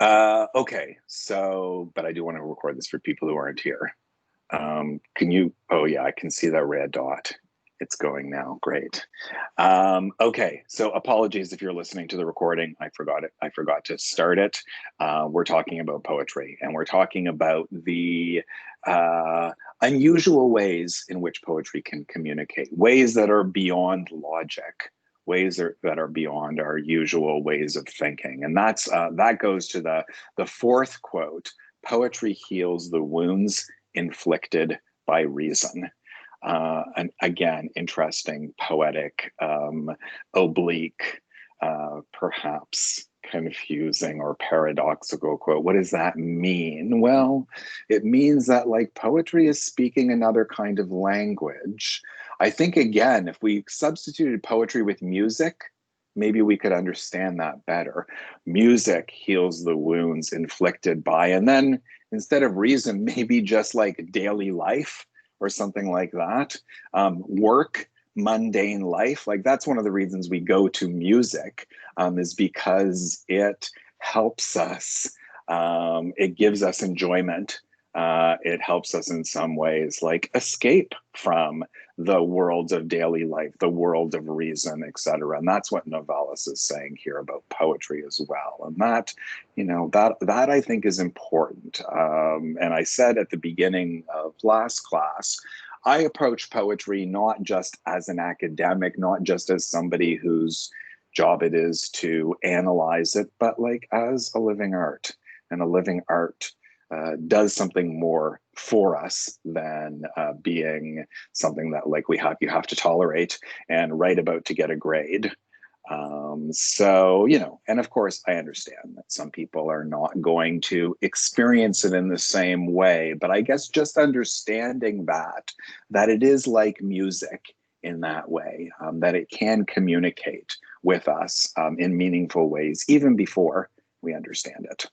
Okay, so, but I do want to record this for people who aren't here. Can you, oh yeah, I can see that red dot. It's going now, great. Okay, so apologies if you're listening to the recording. I forgot it. I forgot to start it. We're talking about poetry, and we're talking about the unusual ways in which poetry can communicate, ways that are beyond logic, that are beyond our usual ways of thinking. And that goes to the fourth quote: "Poetry heals the wounds inflicted by reason." And again, interesting, poetic, oblique, perhaps confusing or paradoxical quote. What does that mean? Well, it means that like poetry is speaking another kind of language. I think, again, if we substituted poetry with music, maybe we could understand that better. Music heals the wounds inflicted by, and then instead of reason, maybe just like daily life or something like that. Work, mundane life, like that's one of the reasons we go to music, is because it helps us. It gives us enjoyment. It helps us in some ways, like escape from the world of daily life, the world of reason, etc. And that's what Novalis is saying here about poetry as well. And that, that I think is important. And I said at the beginning of last class, I approach poetry not just as an academic, not just as somebody whose job it is to analyze it, but like as a living art. And a living art does something more for us than being something that like you have to tolerate and write about to get a grade. So, and of course, I understand that some people are not going to experience it in the same way, but I guess just understanding that it is like music in that way, that it can communicate with us in meaningful ways, even before we understand it.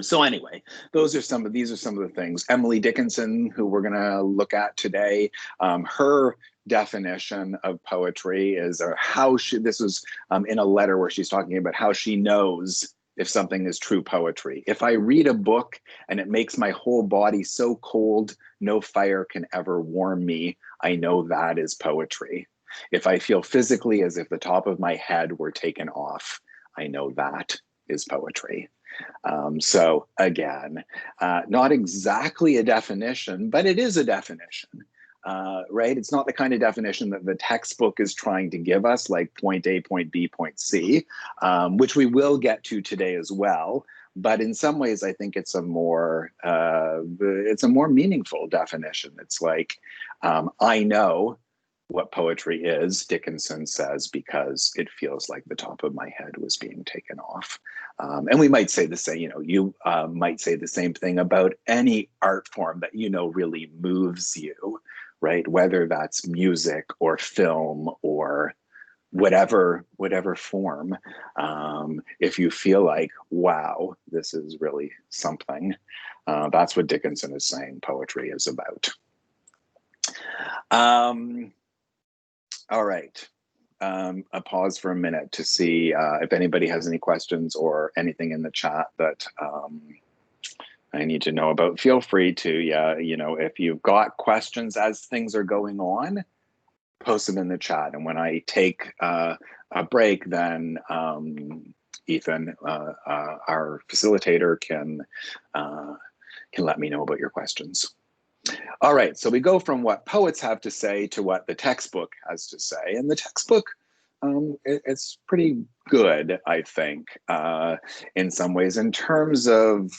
So anyway, these are some of the things. Emily Dickinson, who we're going to look at today, her definition of poetry is this was in a letter where she's talking about how she knows if something is true poetry. If I read a book and it makes my whole body so cold, no fire can ever warm me, I know that is poetry. If I feel physically as if the top of my head were taken off, I know that is poetry. So again, not exactly a definition, but it is a definition, right? It's not the kind of definition that the textbook is trying to give us, like point A, point B, point C, which we will get to today as well. But in some ways, I think it's a more meaningful definition. It's like, I know what poetry is, Dickinson says, because it feels like the top of my head was being taken off. And we might say the same, you might say the same thing about any art form that, really moves you, right? Whether that's music or film or whatever form. If you feel like, wow, this is really something, that's what Dickinson is saying poetry is about. All right. A pause for a minute to see if anybody has any questions or anything in the chat that I need to know about. Feel free to, if you've got questions as things are going on, post them in the chat. And when I take a break, then Ethan, our facilitator, can let me know about your questions. All right, so we go from what poets have to say to what the textbook has to say. And the textbook, it's pretty good, I think, in some ways, in terms of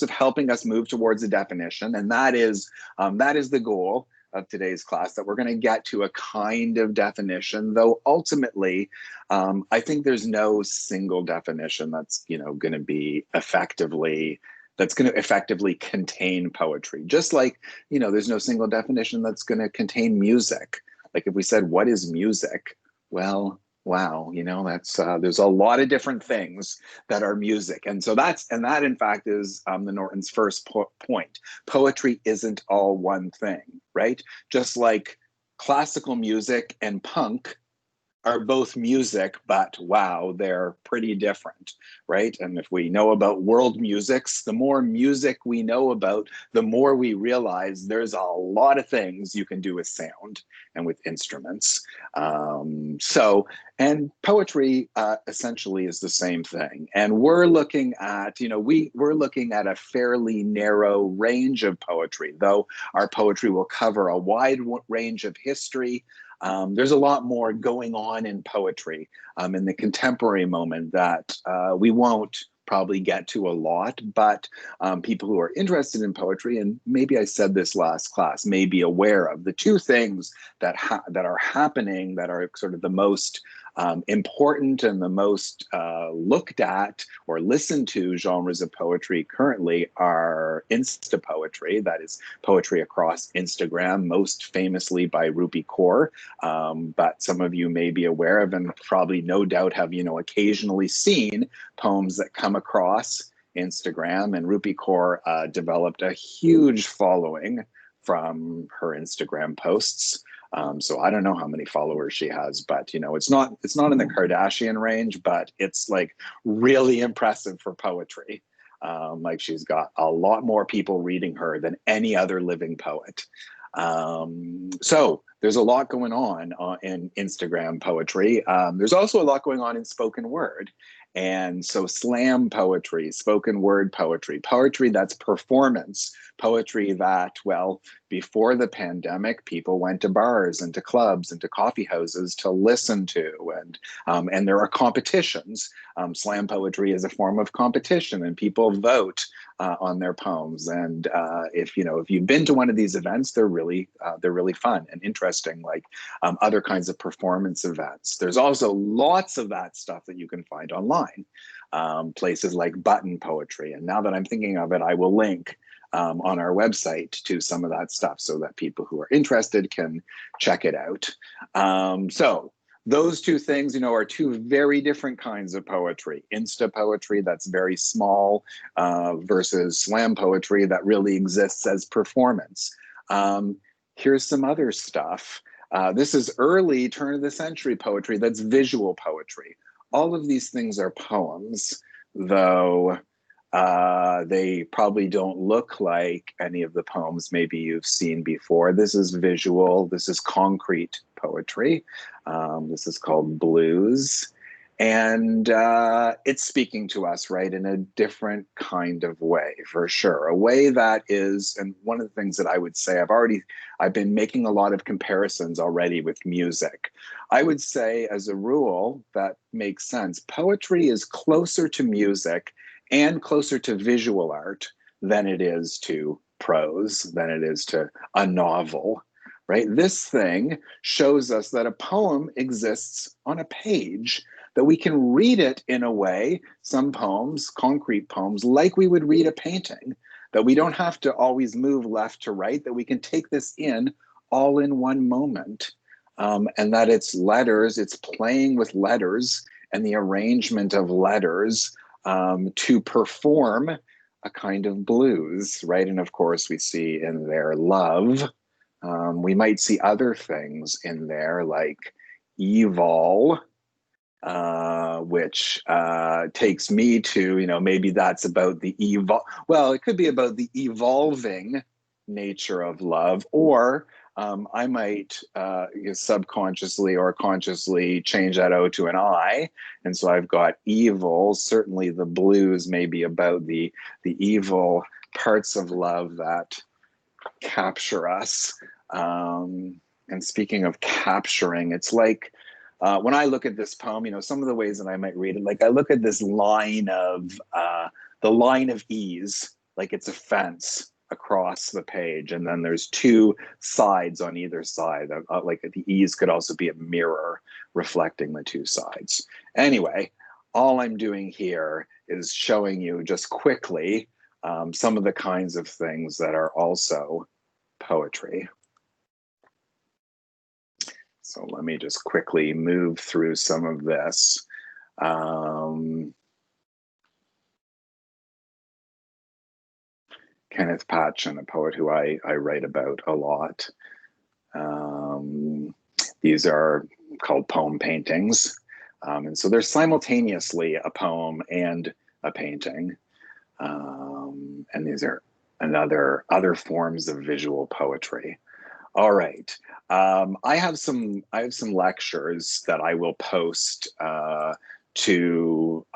helping us move towards a definition. And that is the goal of today's class, that we're going to get to a kind of definition, though ultimately, I think there's no single definition that's, going to be that's going to effectively contain poetry. Just like, there's no single definition that's going to contain music. Like if we said, what is music? Well, wow, that's there's a lot of different things that are music. And so that in fact is the Norton's first point. Poetry isn't all one thing, right? Just like classical music and punk are both music, but wow, they're pretty different, right? And if we know about world musics, the more music we know about, the more we realize there's a lot of things you can do with sound and with instruments. And poetry essentially is the same thing. And we're looking at, we're looking at a fairly narrow range of poetry, though our poetry will cover a wide range of history. There's a lot more going on in poetry in the contemporary moment that we won't probably get to a lot, but people who are interested in poetry, and maybe I said this last class, may be aware of the two things that are happening that are sort of the most important and the most looked at or listened to genres of poetry currently are Insta poetry, that is poetry across Instagram, most famously by Rupi Kaur, but some of you may be aware of and probably no doubt have, occasionally seen poems that come across Instagram. And Rupi Kaur developed a huge following from her Instagram posts. So I don't know how many followers she has, but it's not in the Kardashian range, but it's like really impressive for poetry. Like she's got a lot more people reading her than any other living poet. So there's a lot going on in Instagram poetry. There's also a lot going on in spoken word. And so slam poetry, spoken word poetry, poetry that's performance, poetry that, well, before the pandemic, people went to bars and to clubs and to coffee houses to listen to, and there are competitions. Slam poetry is a form of competition, and people vote on their poems. And if you've been to one of these events, they're really fun and interesting, like other kinds of performance events. There's also lots of that stuff that you can find online, places like Button Poetry. And now that I'm thinking of it, I will link on our website to some of that stuff so that people who are interested can check it out. So those two things, are two very different kinds of poetry. Insta poetry that's very small versus slam poetry that really exists as performance. Here's some other stuff. This is early turn of the century poetry that's visual poetry. All of these things are poems, though they probably don't look like any of the poems maybe you've seen before. This is visual. This is concrete poetry. This is called blues. And it's speaking to us, right, in a different kind of way, for sure. A way that is, and one of the things that I would say, I've been making a lot of comparisons already with music. I would say, as a rule, that makes sense. Poetry is closer to music and closer to visual art than it is to prose, than it is to a novel, right? This thing shows us that a poem exists on a page, that we can read it in a way, some poems, concrete poems, like we would read a painting, that we don't have to always move left to right, that we can take this in all in one moment. And that it's letters, it's playing with letters and the arrangement of letters to perform a kind of blues, right? And of course, we see in there love. We might see other things in there like evil, which takes me to, maybe that's about the well, it could be about the evolving nature of love, or I might subconsciously or consciously change that O to an I. And so I've got evil. Certainly the blues may be about the evil parts of love that capture us. And speaking of capturing, it's like, when I look at this poem, some of the ways that I might read it, like I look at this line of, the line of ease, like it's a fence across the page. And then there's two sides on either side. Like the ease could also be a mirror reflecting the two sides. Anyway, all I'm doing here is showing you just quickly some of the kinds of things that are also poetry. So let me just quickly move through some of this. Kenneth Patchen, a poet who I write about a lot. These are called poem paintings. And so they're simultaneously a poem and a painting. And these are other forms of visual poetry. All right. I have some lectures that I will post I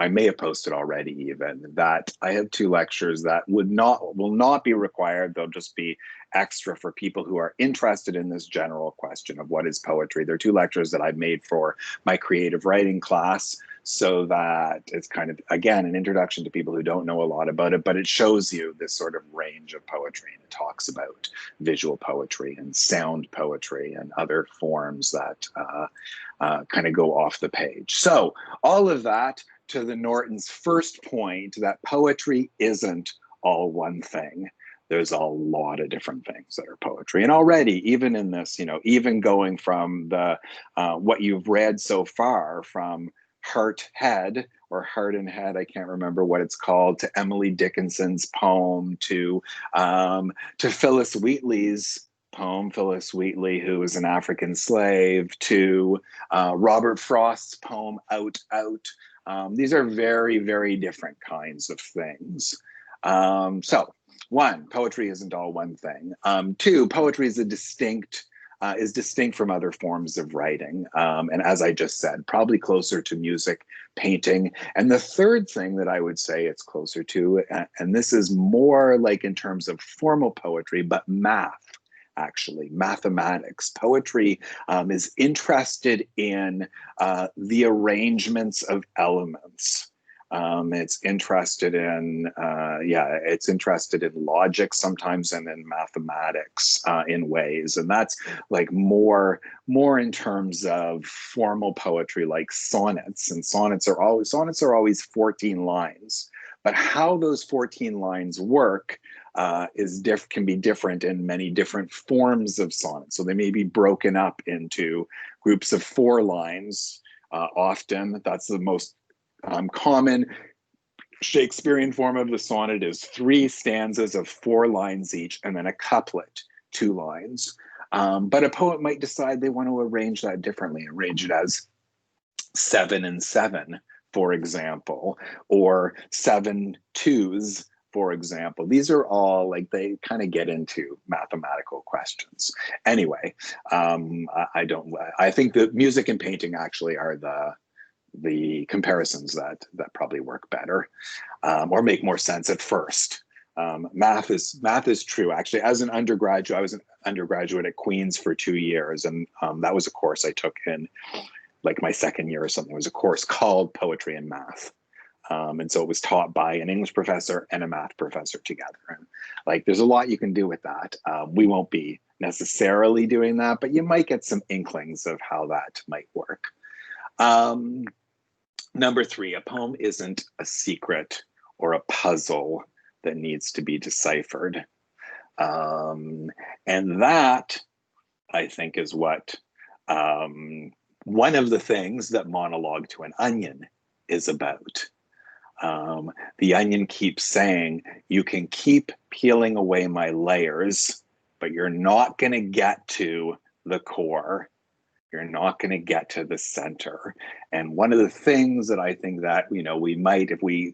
may have posted already even, that I have 2 lectures that will not be required. They'll just be extra for people who are interested in this general question of what is poetry. They're 2 lectures that I've made for my creative writing class, so that it's kind of, again, an introduction to people who don't know a lot about it, but it shows you this sort of range of poetry, and it talks about visual poetry and sound poetry and other forms that kind of go off the page. So all of that to the Norton's first point, that poetry isn't all one thing. There's a lot of different things that are poetry. And already, even in this, even going from the what you've read so far, from Heart Head or Heart and Head, I can't remember what it's called, to Emily Dickinson's poem, to Phillis Wheatley's poem, Phillis Wheatley, who was an African slave, to Robert Frost's poem, Out, Out. These are very, very different kinds of things. So 1, poetry isn't all one thing. 2, poetry is distinct from other forms of writing. And as I just said, probably closer to music, painting. And the third thing that I would say it's closer to, and this is more like in terms of formal poetry, but math, actually, mathematics. Poetry is interested in the arrangements of elements. It's interested in, it's interested in logic sometimes, and in mathematics in ways. And that's like more in terms of formal poetry, like sonnets. And sonnets are always 14 lines. But how those 14 lines work can be different in many different forms of sonnets. So they may be broken up into groups of 4 lines. Often, that's the most common Shakespearean form of the sonnet is 3 stanzas of 4 lines each, and then a couplet, 2 lines. But a poet might decide they want to arrange that differently, arrange it as 7 and 7, for example, or 7 twos, for example. These are all they kind of get into mathematical questions. Anyway, I think that music and painting actually are the comparisons that probably work better, or make more sense at first. Math is true. Actually, as an undergraduate, I was an undergraduate at Queen's for 2 years, and that was a course I took in my second year or something. It was a course called Poetry and Math. And so it was taught by an English professor and a math professor together. And there's a lot you can do with that. We won't be necessarily doing that, but you might get some inklings of how that might work. Number 3, a poem isn't a secret or a puzzle that needs to be deciphered. And that, I think, is what one of the things that Monologue to an Onion is about. The onion keeps saying, you can keep peeling away my layers, but you're not going to get to the core. You're not going to get to the center. And one of the things that I think that, we might, if we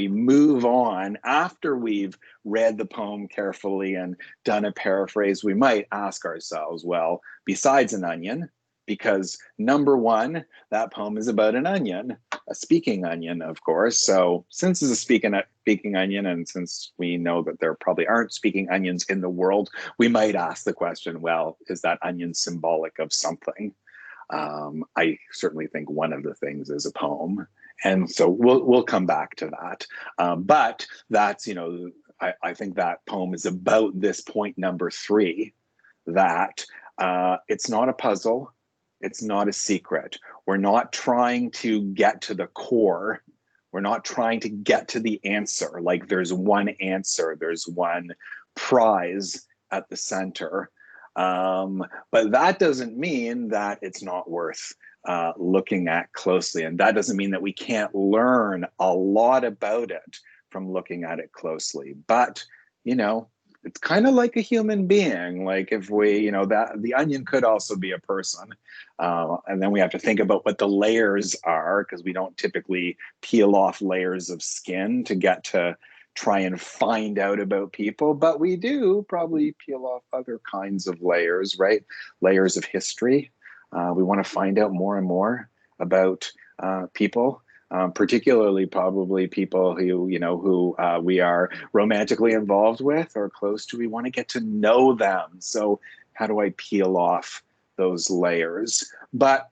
move on after we've read the poem carefully and done a paraphrase, we might ask ourselves, well, besides an onion, because number 1, that poem is about an onion, a speaking onion, of course. So since it's a speaking onion, and since we know that there probably aren't speaking onions in the world, we might ask the question, well, is that onion symbolic of something? I certainly think one of the things is a poem. And so we'll come back to that. But that's, I think that poem is about this point number 3, that it's not a puzzle. It's not a secret. We're not trying to get to the core. We're not trying to get to the answer. There's one answer. There's one prize at the center. But that doesn't mean that it's not worth looking at closely. And that doesn't mean that we can't learn a lot about it from looking at it closely. But, it's kind of like a human being. Like if we, that the onion could also be a person. And then we have to think about what the layers are, because we don't typically peel off layers of skin to get to try and find out about people, but we do probably peel off other kinds of layers, right? Layers of history. We want to find out more and more about people. Particularly probably people who we are romantically involved with or close to. We want to get to know them. So how do I peel off those layers? But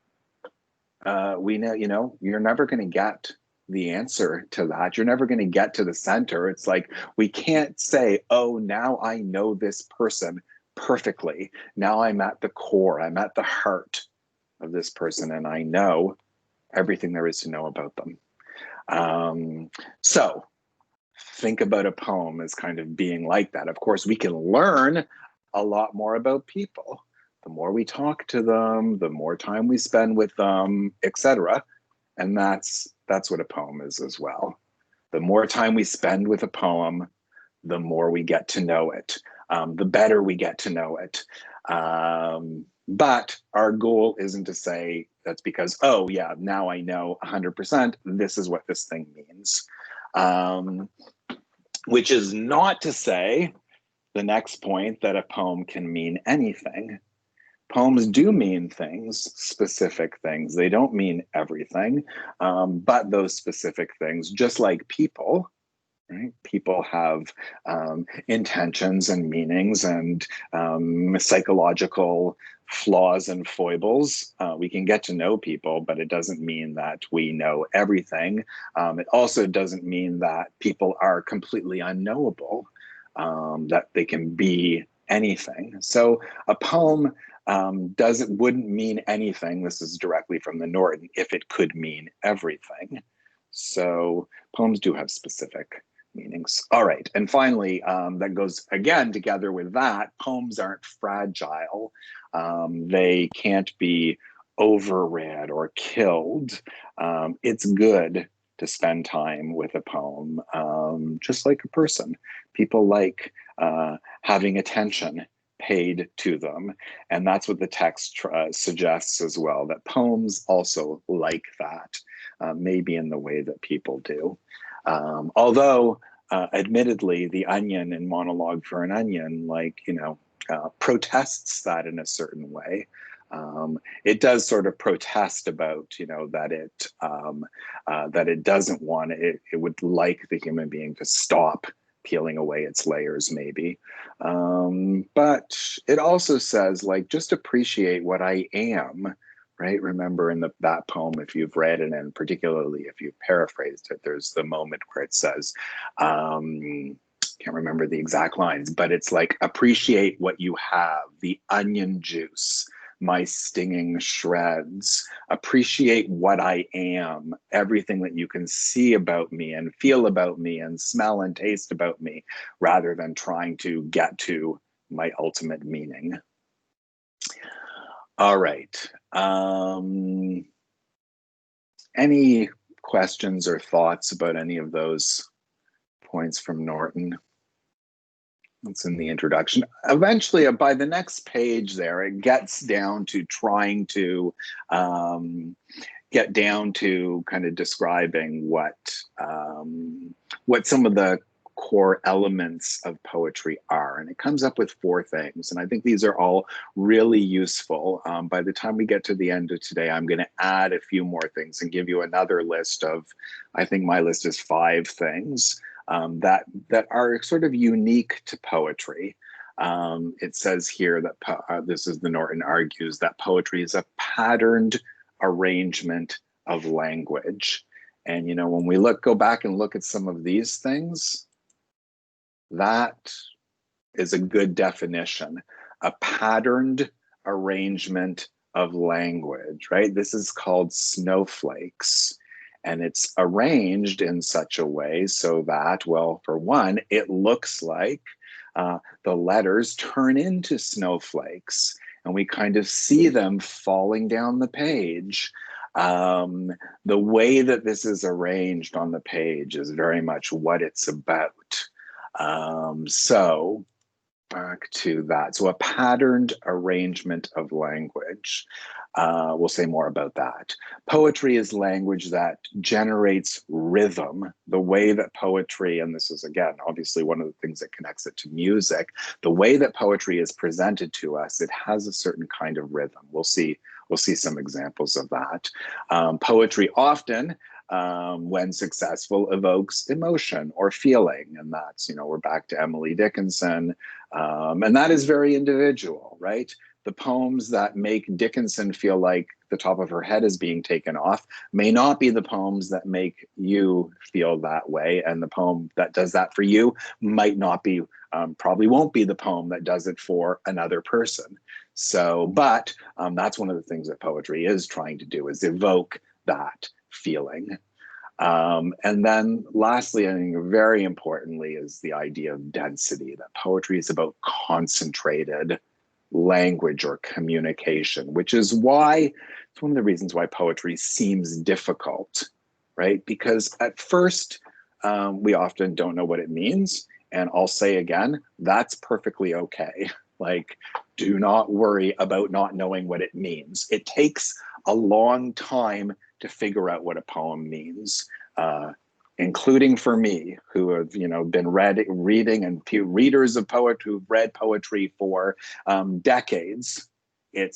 we know, you're never going to get the answer to that. You're never going to get to the center. It's like we can't say, oh, now I know this person perfectly. Now I'm at the core, I'm at the heart of this person, and I know everything there is to know about them. So think about a poem as kind of being like that. Of course, we can learn a lot more about people. The more we talk to them, the more time we spend with them, etc. And that's what a poem is as well. The more time we spend with a poem, the more we get to know it, the better we get to know it. But our goal isn't to say that's because, oh yeah, now I know 100%, this is what this thing means. Which is not to say, the next point, that a poem can mean anything. Poems do mean things, specific things. They don't mean everything, but those specific things, just like people, right? People have intentions and meanings and psychological flaws and foibles. We can get to know people, but it doesn't mean that we know everything. It also doesn't mean that people are completely unknowable, that they can be anything. So a poem wouldn't mean anything. This is directly from the Norton, if it could mean everything. So poems do have specific meanings. All right, and finally, that goes again together with that, poems aren't fragile. They can't be overread or killed. It's good to spend time with a poem, just like a person. People like having attention paid to them, and that's what the text suggests as well, that poems also like that, maybe in the way that people do. Although, admittedly, the Onion in Monologue for an Onion, protests that in a certain way. It does sort of protest about, that it doesn't want it. It would like the human being to stop peeling away its layers, maybe. But it also says, just appreciate what I am. Right? Remember in that poem, if you've read it, and particularly if you've paraphrased it, there's the moment where it says, can't remember the exact lines, but it's like, appreciate what you have, the onion juice, my stinging shreds. Appreciate what I am, everything that you can see about me and feel about me and smell and taste about me, rather than trying to get to my ultimate meaning. All right. Any questions or thoughts about any of those points from Norton? That's in the introduction. Eventually, by the next page there, it gets down to trying to get down to kind of describing what some of the core elements of poetry are. And it comes up with 4 things. And I think these are all really useful. By the time we get to the end of today, I'm going to add a few more things and give you another list of, I think my list is 5 things that are sort of unique to poetry. It says here that this is the Norton argues that poetry is a patterned arrangement of language. And, when we go back and look at some of these things, that is a good definition. A patterned arrangement of language, right? This is called snowflakes. And it's arranged in such a way so that, well, for one, it looks like the letters turn into snowflakes, and we kind of see them falling down the page. The way that this is arranged on the page is very much what it's about. So back to that. So a patterned arrangement of language. We'll say more about that. Poetry is language that generates rhythm. The way that poetry, and this is again, obviously one of the things that connects it to music, the way that poetry is presented to us, it has a certain kind of rhythm. We'll see some examples of that. Poetry often, when successful, evokes emotion or feeling. And that's, we're back to Emily Dickinson. And that is very individual, right? The poems that make Dickinson feel like the top of her head is being taken off may not be the poems that make you feel that way. And the poem that does that for you might not be, probably won't be the poem that does it for another person. So, but that's one of the things that poetry is trying to do, is evoke that feeling. And then lastly, I think very importantly, is the idea of density, that poetry is about concentrated language or communication, which is why it's one of the reasons why poetry seems difficult, right? Because at first, we often don't know what it means. And I'll say again, that's perfectly okay. Like, do not worry about not knowing what it means. It takes a long time to figure out what a poem means. Including for me, who have been reading and readers of poetry who've read poetry for decades, it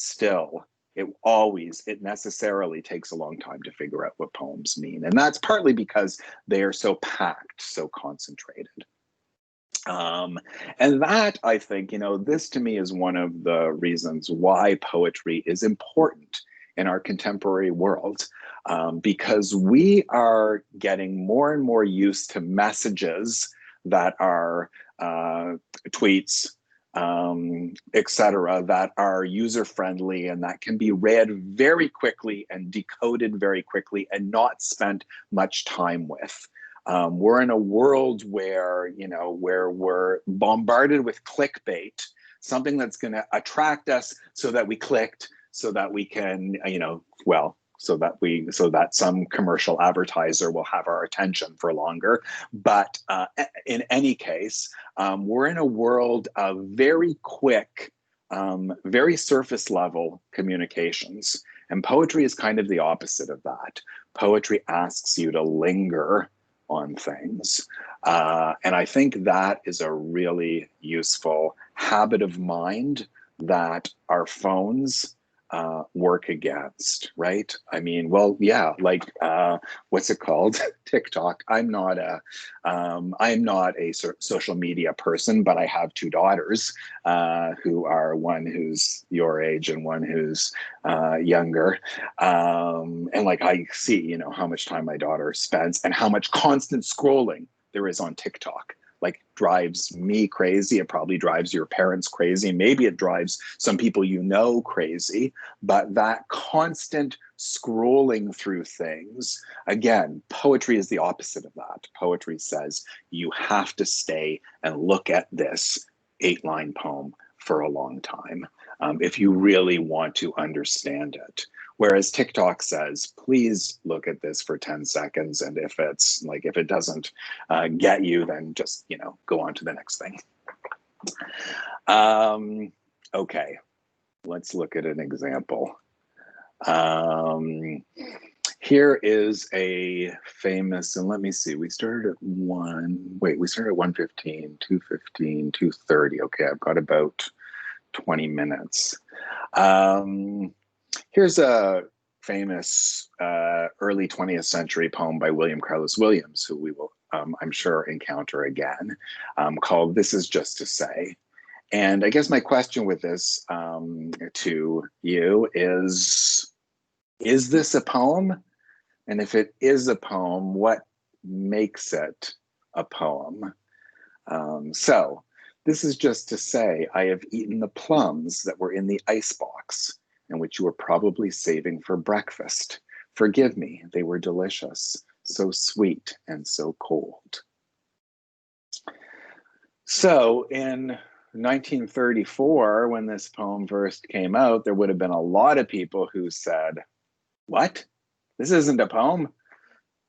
necessarily takes a long time to figure out what poems mean, and that's partly because they are so packed, so concentrated. And that, I think, this to me is one of the reasons why poetry is important in our contemporary world, because we are getting more and more used to messages that are tweets, etc., that are user-friendly and that can be read very quickly and decoded very quickly and not spent much time with. We're in a world where, where we're bombarded with clickbait, something that's going to attract us so that we clicked, so that we can, so that some commercial advertiser will have our attention for longer. But in any case, we're in a world of very quick, very surface level communications. And poetry is kind of the opposite of that. Poetry asks you to linger on things. And I think that is a really useful habit of mind that our phones work against, right? I mean, well, yeah, like what's it called? TikTok. I'm not a social media person, but I have two daughters who are one who's your age and one who's younger. And like I see, how much time my daughter spends and how much constant scrolling there is on TikTok. Like, drives me crazy. It probably drives your parents crazy. Maybe it drives some people crazy. But that constant scrolling through things, again, poetry is the opposite of that. Poetry says you have to stay and look at this 8-line poem for a long time if you really want to understand it. Whereas TikTok says, please look at this for 10 seconds. And if it doesn't get you, then just, go on to the next thing. Okay, let's look at an example. Here is a famous, and let me see, we started at 1:15, 2:15, 2:30. Okay, I've got about 20 minutes. Here's a famous early 20th century poem by William Carlos Williams, who we will, I'm sure, encounter again, called This Is Just to Say. And I guess my question with this to you is this a poem? And if it is a poem, what makes it a poem? So this is just to say, I have eaten the plums that were in the icebox and which you were probably saving for breakfast. Forgive me, they were delicious, so sweet and so cold. So in 1934, when this poem first came out, there would have been a lot of people who said, what? This isn't a poem.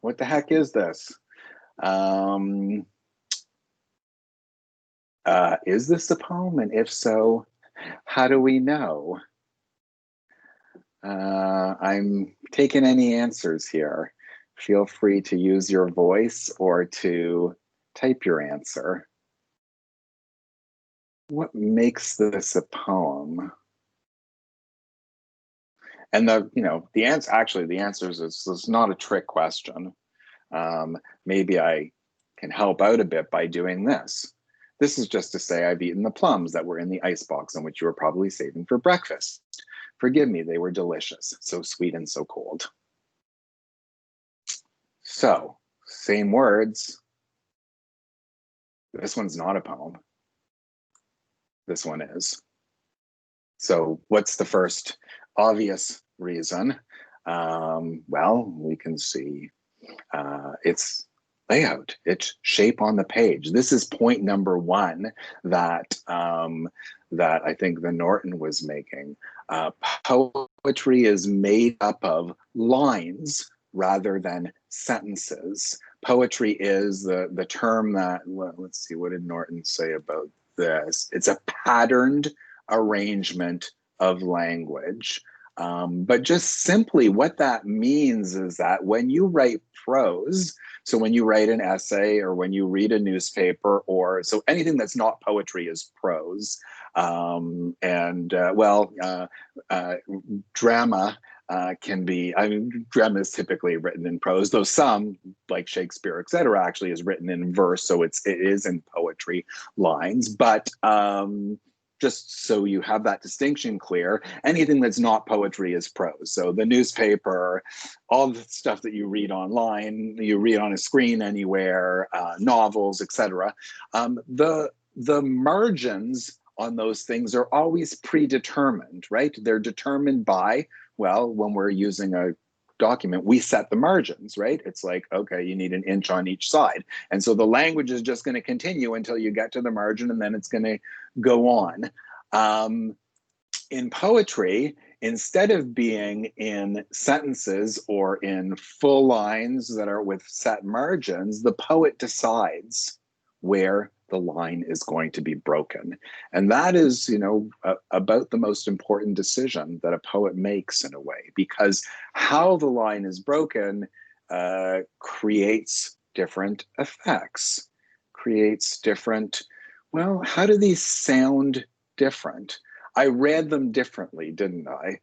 What the heck is this? Is this a poem? And if so, how do we know? I'm taking any answers here. Feel free to use your voice or to type your answer. What makes this a poem? And the answer, actually, the answer is it's not a trick question. Maybe I can help out a bit by doing this. This is just to say I've eaten the plums that were in the icebox and which you were probably saving for breakfast. Forgive me, they were delicious, so sweet and so cold. So, same words. This one's not a poem. This one is. So what's the first obvious reason? Well, we can see its layout, its shape on the page. This is point number one that that I think the Norton was making. Poetry is made up of lines rather than sentences. Poetry is the term that, well, let's see, what did Norton say about this? It's a patterned arrangement of language. But just simply what that means is that when you write prose, so when you write an essay or when you read a newspaper, or so anything that's not poetry is prose. Drama can be, I mean, drama is typically written in prose, though some, like Shakespeare, etc., actually is written in verse, so it is in poetry lines. But just so you have that distinction clear, anything that's not poetry is prose. So the newspaper, all the stuff that you read online, you read on a screen anywhere, novels, etc. The margins on those things are always predetermined, right? They're determined by, well, when we're using a document, we set the margins, right? It's like, okay, you need an inch on each side. And so the language is just going to continue until you get to the margin, and then it's going to go on. In poetry, instead of being in sentences or in full lines that are with set margins, the poet decides where the line is going to be broken. And that is, about the most important decision that a poet makes in a way, because how the line is broken creates different effects, creates different, well, how do these sound different? I read them differently, didn't I?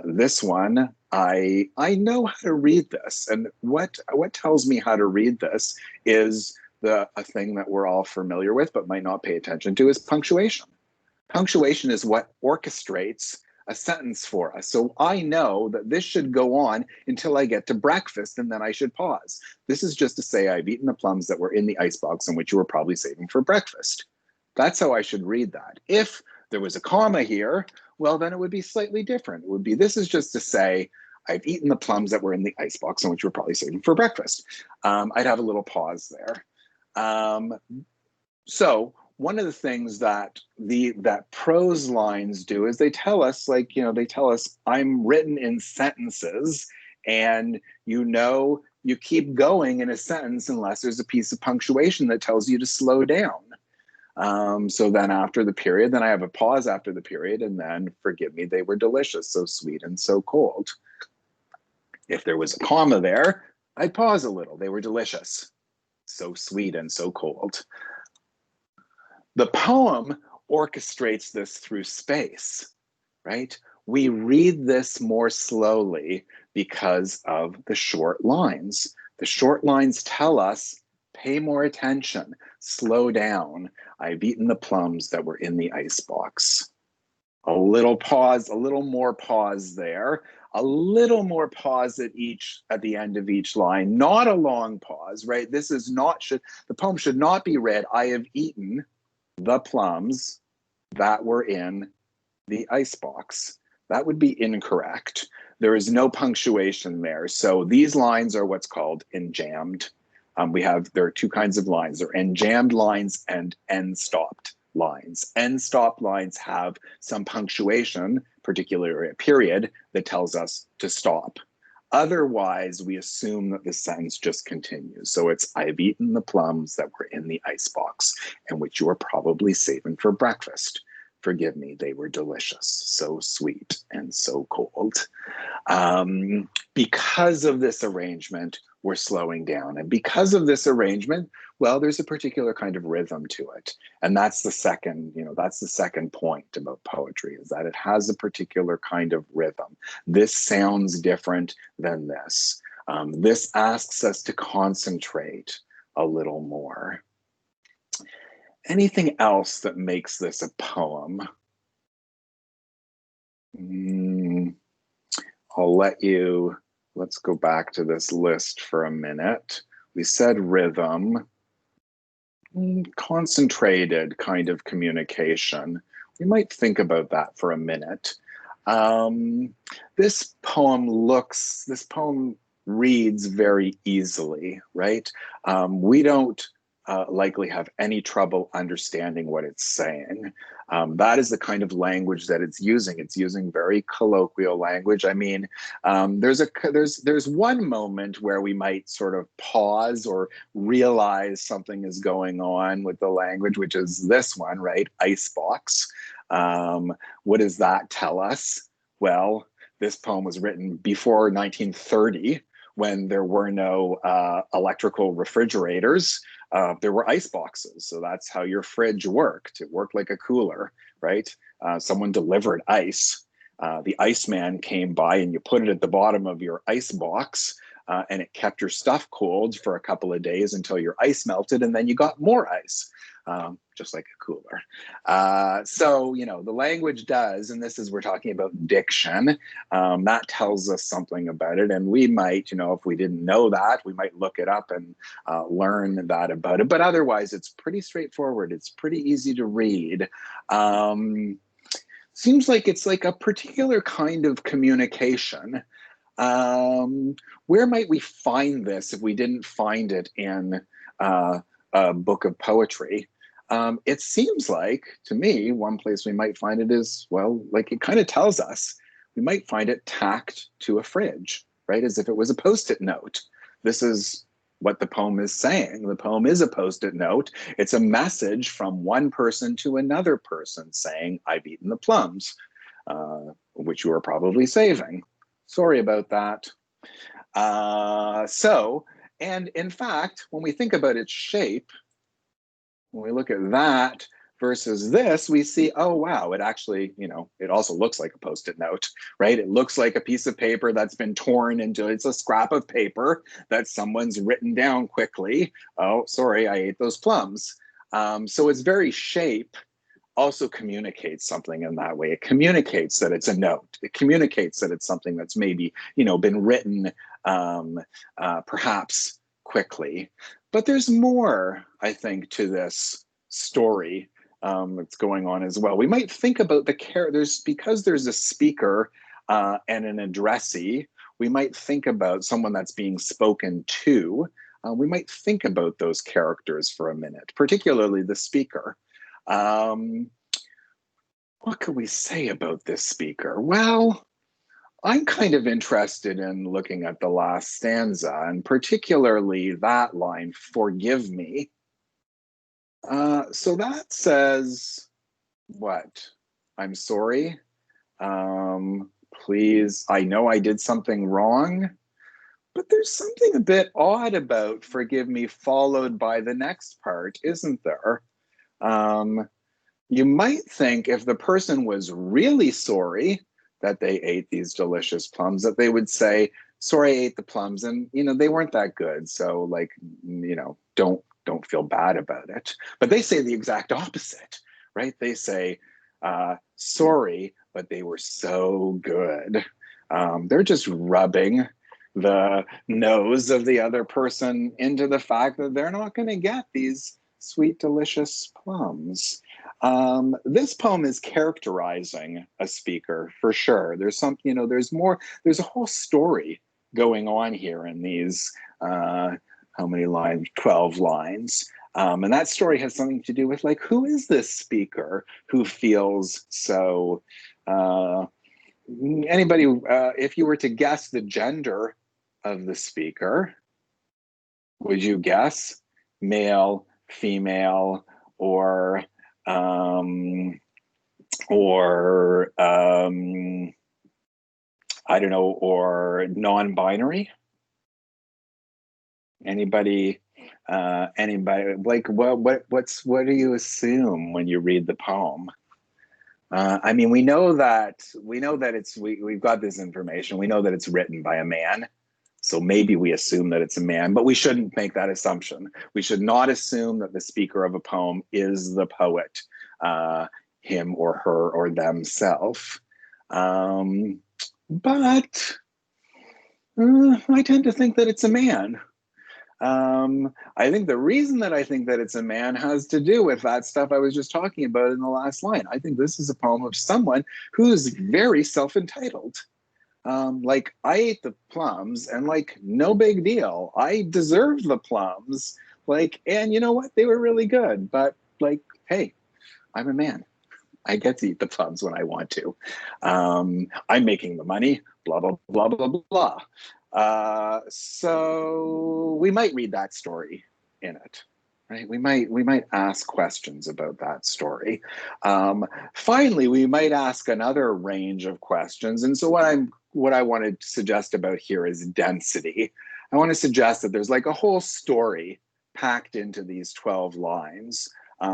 This one, I know how to read this. And what tells me how to read this is a thing that we're all familiar with but might not pay attention to, is punctuation. Punctuation is what orchestrates a sentence for us. So I know that this should go on until I get to breakfast, and then I should pause. This is just to say I've eaten the plums that were in the icebox and which you were probably saving for breakfast. That's how I should read that. If there was a comma here, well, then it would be slightly different. It would be, this is just to say I've eaten the plums that were in the icebox and which you were probably saving for breakfast. I'd have a little pause there. So one of the things that that prose lines do is they tell us, they tell us I'm written in sentences, and you keep going in a sentence unless there's a piece of punctuation that tells you to slow down. So then after the period, then I have a pause after the period, and then forgive me, they were delicious, so sweet and so cold. If there was a comma there, I'd pause a little. They were delicious, so sweet and so cold. The poem orchestrates this through space, right? We read this more slowly because of the short lines. The short lines tell us, pay more attention, slow down. I've eaten the plums that were in the icebox. A little pause, a little more pause there, a little more pause at the end of each line, not a long pause, right? This is not, the poem should not be read, I have eaten the plums that were in the icebox. That would be incorrect. There is no punctuation there. So these lines are what's called enjambed. There are two kinds of lines. There are enjambed lines and end-stopped lines. End-stopped lines have some punctuation, particularly a period, that tells us to stop. Otherwise, we assume that the sentence just continues. So it's, I've eaten the plums that were in the icebox and which you were probably saving for breakfast. Forgive me, they were delicious, so sweet and so cold. Because of this arrangement, we're slowing down. And because of this arrangement, well, there's a particular kind of rhythm to it. And that's the second, that's the second point about poetry, is that it has a particular kind of rhythm. This sounds different than this. This asks us to concentrate a little more. Anything else that makes this a poem? Let's go back to this list for a minute. We said rhythm, concentrated kind of communication. We might think about that for a minute. This poem reads very easily, right? We don't likely have any trouble understanding what it's saying. That is the kind of language that it's using. It's using very colloquial language. I mean, there's one moment where we might sort of pause or realize something is going on with the language, which is this one, right? Icebox. What does that tell us? Well, this poem was written before 1930, when there were no electrical refrigerators. There were ice boxes. So that's how your fridge worked. It worked like a cooler, right? Someone delivered ice. The iceman came by and you put it at the bottom of your ice box, and it kept your stuff cooled for a couple of days until your ice melted, and then you got more ice, just like a cooler. So, the language does, and this is, we're talking about diction, that tells us something about it. And we might, if we didn't know that, we might look it up and learn that about it. But otherwise, it's pretty straightforward. It's pretty easy to read. Seems like it's like a particular kind of communication. Where might we find this if we didn't find it in a book of poetry? It seems like, to me, one place we might find it is, well, like it kind of tells us, we might find it tacked to a fridge, right? As if it was a Post-it note. This is what the poem is saying. The poem is a Post-it note. It's a message from one person to another person saying, I've eaten the plums, which you are probably saving. Sorry about that. And in fact, when we think about its shape, when we look at that versus this, we see, oh, wow, it actually, it also looks like a Post-it note, right? It looks like a piece of paper that's been torn into, it's a scrap of paper that someone's written down quickly. Oh, sorry, I ate those plums. So its very shape also communicates something in that way. It communicates that it's a note. It communicates that it's something that's maybe, been written perhaps quickly. But there's more, I think, to this story that's going on as well. We might think about the characters, because there's a speaker and an addressee. We might think about someone that's being spoken to. We might think about those characters for a minute, particularly the speaker. What could we say about this speaker? Well, I'm kind of interested in looking at the last stanza, and particularly that line, forgive me. So that says, what? I'm sorry. Please, I know I did something wrong, but there's something a bit odd about forgive me followed by the next part, isn't there? You might think if the person was really sorry that they ate these delicious plums, that they would say, sorry, I ate the plums and, they weren't that good. So like, don't feel bad about it. But they say the exact opposite, right? They say, sorry, but they were so good. They're just rubbing the nose of the other person into the fact that they're not going to get these sweet, delicious plums. This poem is characterizing a speaker for sure. There's something, there's a whole story going on here in these, how many lines? 12 lines. And that story has something to do with like, who is this speaker who feels so, anybody, if you were to guess the gender of the speaker, would you guess? Male, female, or I don't know, or non-binary? Anybody? Anybody? Like, what do you assume when you read the poem? I mean, we know that we've got this information. We know that it's written by a man. So maybe we assume that it's a man, but we shouldn't make that assumption. We should not assume that the speaker of a poem is the poet, him or her or themselves. But I tend to think that it's a man. I think the reason that I think that it's a man has to do with that stuff I was just talking about in the last line. I think this is a poem of someone who's very self-entitled. Like, I ate the plums and like, no big deal. I deserve the plums. Like, and you know what? They were really good. But like, hey, I'm a man. I get to eat the plums when I want to. I'm making the money, blah, blah, blah, blah, blah. So we might read that story in it, right? We might ask questions about that story. Finally, we might ask another range of questions. And so what I want to suggest about here is density. I want to suggest that there's like a whole story packed into these 12 lines.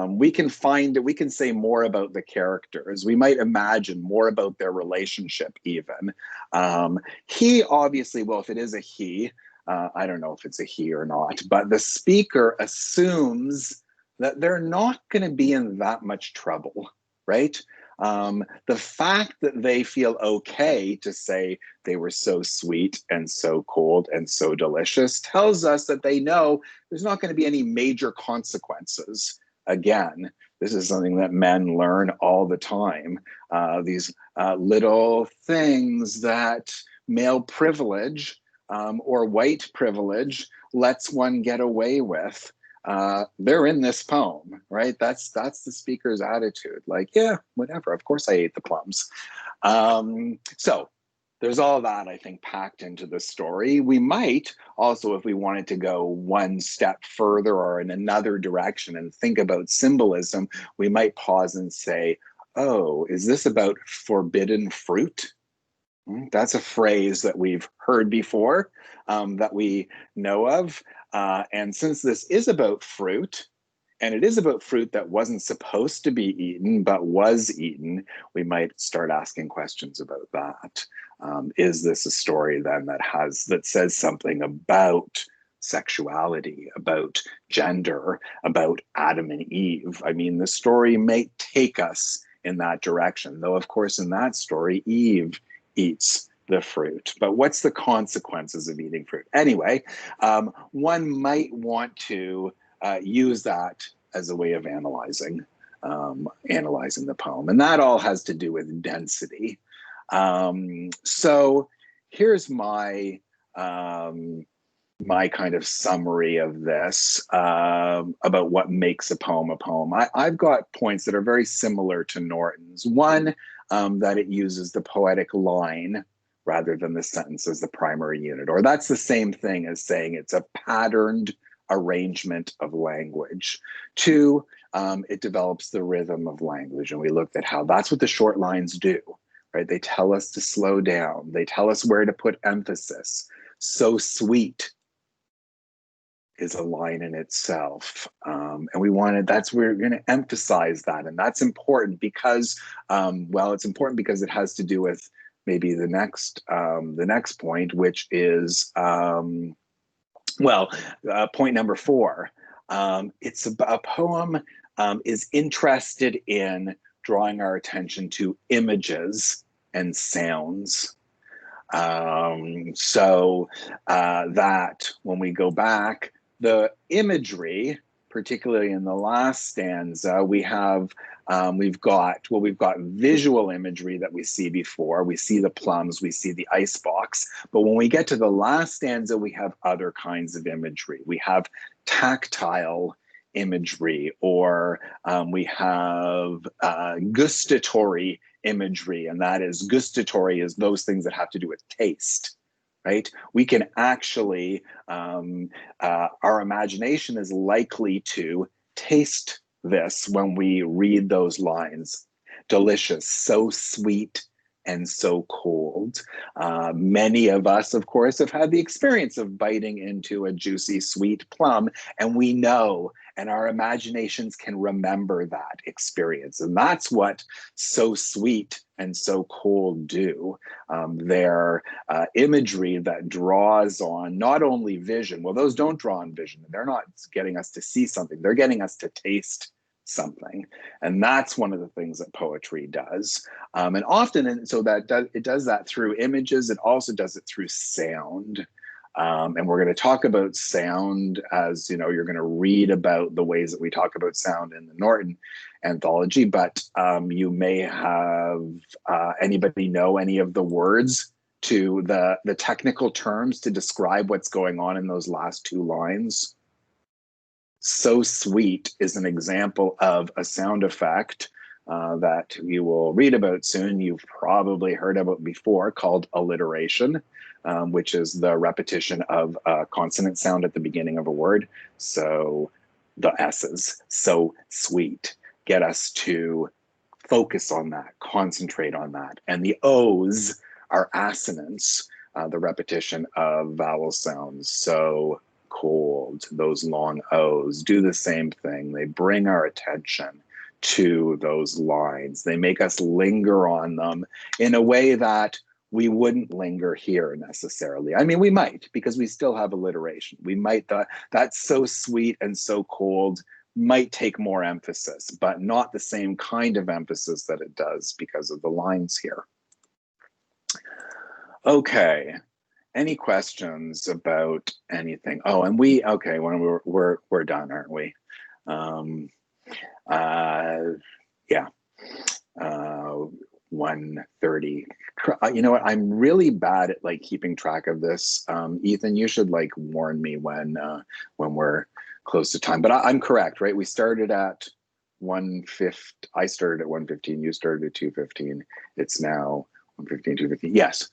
We can say more about the characters. We might imagine more about their relationship even. He obviously, well, if it is a he, I don't know if it's a he or not, but the speaker assumes that they're not going to be in that much trouble, right? The fact that they feel okay to say they were so sweet and so cold and so delicious tells us that they know there's not going to be any major consequences. Again, this is something that men learn all the time. These little things that male privilege or white privilege lets one get away with. They're in this poem, right? That's the speaker's attitude. Like, yeah, whatever. Of course I ate the plums. So there's all that, I think, packed into the story. We might also, if we wanted to go one step further or in another direction and think about symbolism, we might pause and say, oh, is this about forbidden fruit? That's a phrase that we've heard before, that we know of. And since this is about fruit, and it is about fruit that wasn't supposed to be eaten, but was eaten, we might start asking questions about that. Is this a story then that says something about sexuality, about gender, about Adam and Eve? I mean, the story may take us in that direction, though, of course, in that story, Eve eats the fruit. But what's the consequences of eating fruit? Anyway, one might want to use that as a way of analyzing the poem. And that all has to do with density. So here's my kind of summary of this about what makes a poem a poem. I've got points that are very similar to Norton's. One, that it uses the poetic line rather than the sentence as the primary unit, or that's the same thing as saying it's a patterned arrangement of language. Two, it develops the rhythm of language, and we looked at how that's what the short lines do, right? They tell us to slow down. They tell us where to put emphasis. So sweet is a line in itself. And we're going to emphasize that. And that's important because, it's important because it has to do with maybe the next point, which is, point number 4. It's a poem is interested in drawing our attention to images and sounds. That when we go back, the imagery, particularly in the last stanza, we've got visual imagery that we see before. We see the plums, we see the ice box. But when we get to the last stanza, we have other kinds of imagery. We have tactile imagery, or we have gustatory imagery, and that is gustatory is those things that have to do with taste, right? We can actually, our imagination is likely to taste this when we read those lines. Delicious, so sweet and so cold. Many of us, of course, have had the experience of biting into a juicy, sweet plum, and we know, and our imaginations can remember that experience. And that's what so sweet and so cold do. They're imagery that draws on not only vision, well, those don't draw on vision. They're not getting us to see something, they're getting us to taste something. And that's one of the things that poetry does. And often, and so it does that through images. It also does it through sound. And we're going to talk about sound as, you know, you're going to read about the ways that we talk about sound in the Norton anthology, but you may have, anybody know any of the words to the technical terms to describe what's going on in those last two lines? So sweet is an example of a sound effect that you will read about soon. You've probably heard about before, called alliteration, which is the repetition of a consonant sound at the beginning of a word. So the S's, so sweet, get us to focus on that, concentrate on that. And the O's are assonance, the repetition of vowel sounds. So cold, those long O's do the same thing. They bring our attention to those lines. They make us linger on them in a way that we wouldn't linger here necessarily. I mean, we might, because we still have alliteration. We might, that's so sweet and so cold might take more emphasis, but not the same kind of emphasis that it does because of the lines here. Okay. Any questions about anything? Oh, and okay, when we're done, aren't we? Yeah, 1:30. You know what? I'm really bad at like keeping track of this. Ethan, you should like warn me when we're close to time. But I'm correct, right? We started at 1:50. I started at 1:15. You started at 2:15. It's now 1:15, 2:15. Yes.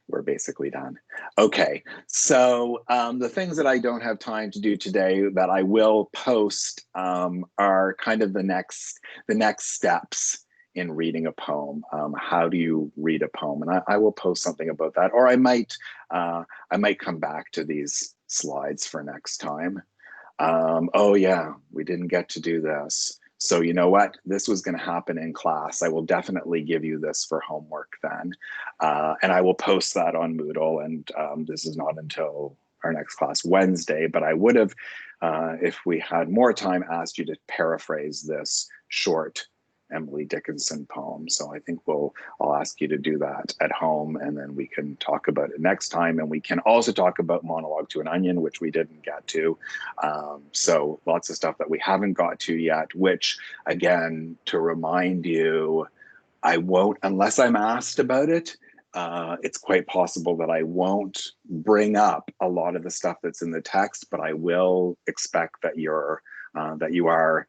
We're basically done. Okay, so the things that I don't have time to do today that I will post are kind of the next steps in reading a poem. How do you read a poem? And I will post something about that, or I might come back to these slides for next time. Oh yeah, we didn't get to do this. So you know what? This was going to happen in class. I will definitely give you this for homework then. And I will post that on Moodle. And this is not until our next class Wednesday, but I would have, if we had more time, asked you to paraphrase this short Emily Dickinson poem. So I think I'll ask you to do that at home, and then we can talk about it next time. And we can also talk about Monologue to an Onion, which we didn't get to. So lots of stuff that we haven't got to yet, which again, to remind you, I won't, unless I'm asked about it, it's quite possible that I won't bring up a lot of the stuff that's in the text, but I will expect that you are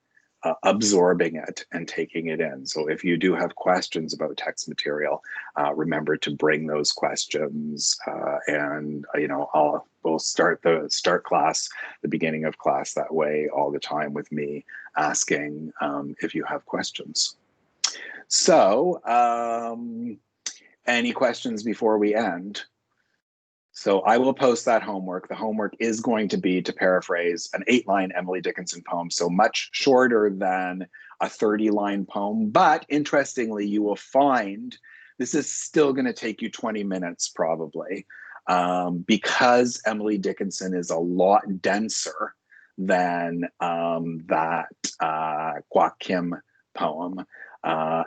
absorbing it and taking it in. So if you do have questions about text material, remember to bring those questions, and we'll start class, the beginning of class that way all the time with me asking if you have questions. So any questions before we end? So I will post that homework. The homework is going to be to paraphrase an 8-line Emily Dickinson poem, so much shorter than a 30-line poem. But interestingly, you will find this is still going to take you 20 minutes probably, because Emily Dickinson is a lot denser than that Kwak Kim poem.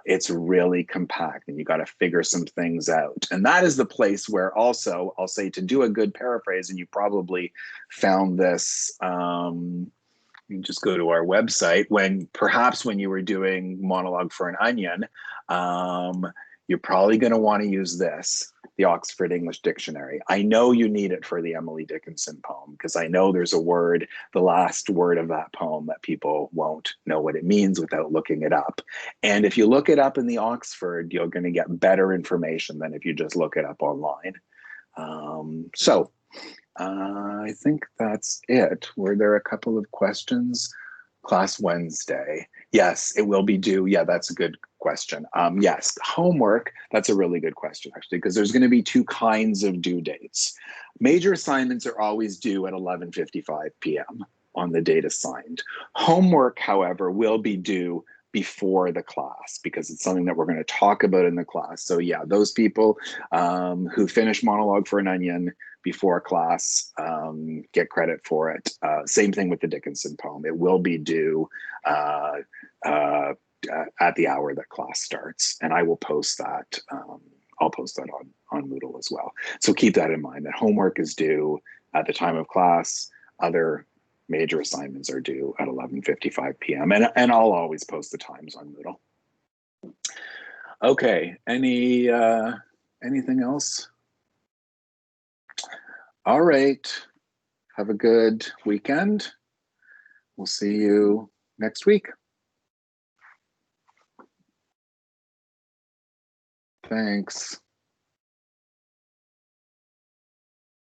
It's really compact, and you got to figure some things out. And that is the place where also I'll say, to do a good paraphrase, and you probably found this, you can just go to our website, when you were doing Monologue for an Onion, you're probably going to want to use this, the Oxford English Dictionary. I know you need it for the Emily Dickinson poem, because I know there's a word, the last word of that poem, that people won't know what it means without looking it up. And if you look it up in the Oxford, you're going to get better information than if you just look it up online. I think that's it. Were there a couple of questions? Class Wednesday. Yes, it will be due. Yeah, that's a good question. Yes, homework, that's a really good question, actually, because there's going to be two kinds of due dates. Major assignments are always due at 11:55 p.m. on the date assigned. Homework, however, will be due before the class because it's something that we're going to talk about in the class. So yeah, those people who finish Monologue for an Onion before class get credit for it. Same thing with the Dickinson poem. It will be due at the hour that class starts, and I will post that. I'll post that on Moodle as well. So keep that in mind, that homework is due at the time of class. Other major assignments are due at 11:55 p.m. And I'll always post the times on Moodle. Okay, anything else? All right, have a good weekend. We'll see you next week. Thanks.